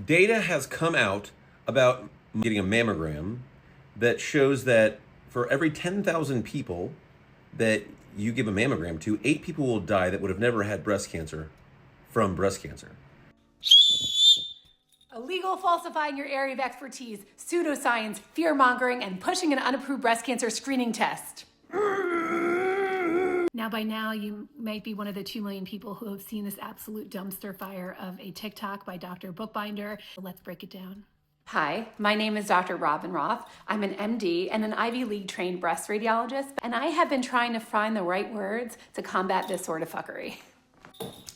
Data has come out about getting a mammogram that shows that for every 10,000 people that you give a mammogram to, 8 people will die that would have never had breast cancer from breast cancer. Illegal falsifying your area of expertise, pseudoscience, fear-mongering, and pushing an unapproved breast cancer screening test. Now, by now, you might be one of the 2 million people who have seen this absolute dumpster fire of a TikTok by Dr. Bookbinder. Let's break it down. Hi, my name is Dr. Robin Roth. I'm an MD and an Ivy League trained breast radiologist, and I have been trying to find the right words to combat this sort of fuckery.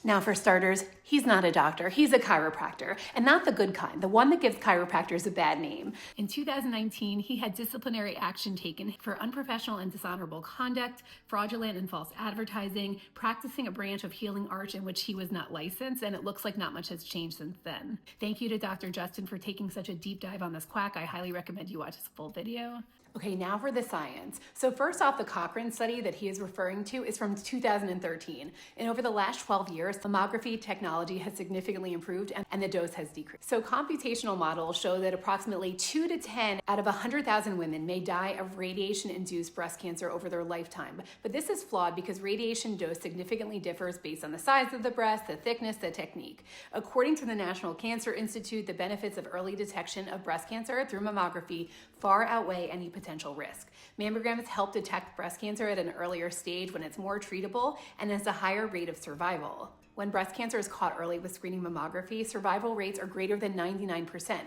Now, for starters, he's not a doctor, he's a chiropractor, and not the good kind, the one that gives chiropractors a bad name. In 2019, he had disciplinary action taken for unprofessional and dishonorable conduct, fraudulent and false advertising, practicing a branch of healing arts in which he was not licensed, and it looks like not much has changed since then. Thank you to Dr. Justin for taking such a deep dive on this quack. I highly recommend you watch his full video. Okay, now for the science. So first off, the Cochrane study that he is referring to is from 2013. And over the last 12 years, mammography technology has significantly improved and the dose has decreased. So computational models show that approximately 2 to 10 out of 100,000 women may die of radiation-induced breast cancer over their lifetime. But this is flawed because radiation dose significantly differs based on the size of the breast, the thickness, the technique. According to the National Cancer Institute, the benefits of early detection of breast cancer through mammography far outweigh any potential risk. Mammograms help detect breast cancer at an earlier stage when it's more treatable and has a higher rate of survival. When breast cancer is caught early with screening mammography, survival rates are greater than 99%.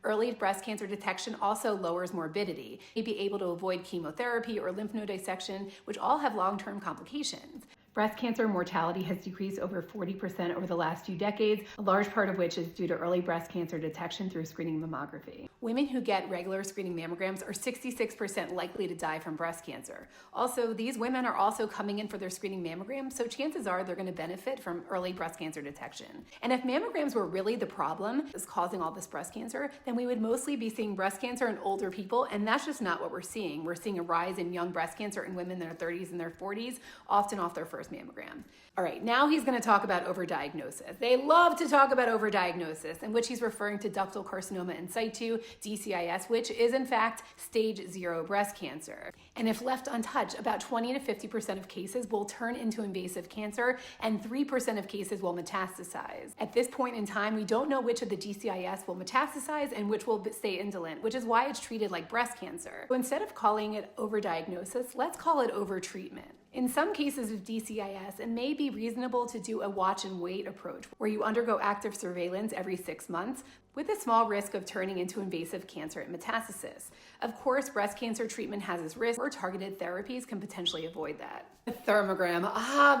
Early breast cancer detection also lowers morbidity. You may be able to avoid chemotherapy or lymph node dissection, which all have long-term complications. Breast cancer mortality has decreased over 40% over the last 2 decades, a large part of which is due to early breast cancer detection through screening mammography. Women who get regular screening mammograms are 66% likely to die from breast cancer. Also, these women are also coming in for their screening mammograms, so chances are they're going to benefit from early breast cancer detection. And if mammograms were really the problem that's causing all this breast cancer, then we would mostly be seeing breast cancer in older people, and that's just not what we're seeing. We're seeing a rise in young breast cancer in women in their 30s and their 40s, often off their first mammogram. All right, now he's going to talk about overdiagnosis. They love to talk about overdiagnosis, in which he's referring to ductal carcinoma in situ, DCIS, which is in fact stage 0 breast cancer. And if left untouched, about 20 to 50% of cases will turn into invasive cancer, and 3% of cases will metastasize. At this point in time, we don't know which of the DCIS will metastasize and which will stay indolent, which is why it's treated like breast cancer. So instead of calling it overdiagnosis, let's call it overtreatment. In some cases of DCIS, it may be reasonable to do a watch and wait approach, where you undergo active surveillance every 6 months, with a small risk of turning into invasive cancer and metastasis. Of course, breast cancer treatment has its risks, or targeted therapies can potentially avoid that. The thermogram,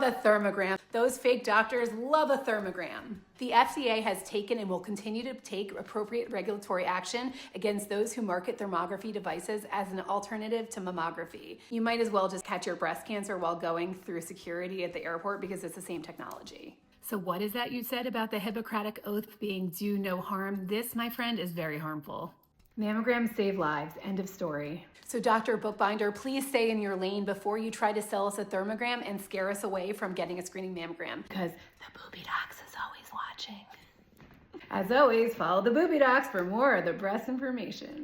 the thermogram. Those fake doctors love a thermogram. The FDA has taken and will continue to take appropriate regulatory action against those who market thermography devices as an alternative to mammography. You might as well just catch your breast cancer while going through security at the airport because it's the same technology. So what is that you said about the Hippocratic Oath being do no harm? This, my friend, is very harmful. Mammograms save lives, end of story. So Dr. Bookbinder, please stay in your lane before you try to sell us a thermogram and scare us away from getting a screening mammogram, because the booby docs is always watching. As always, follow the booby docs for more of the breast information.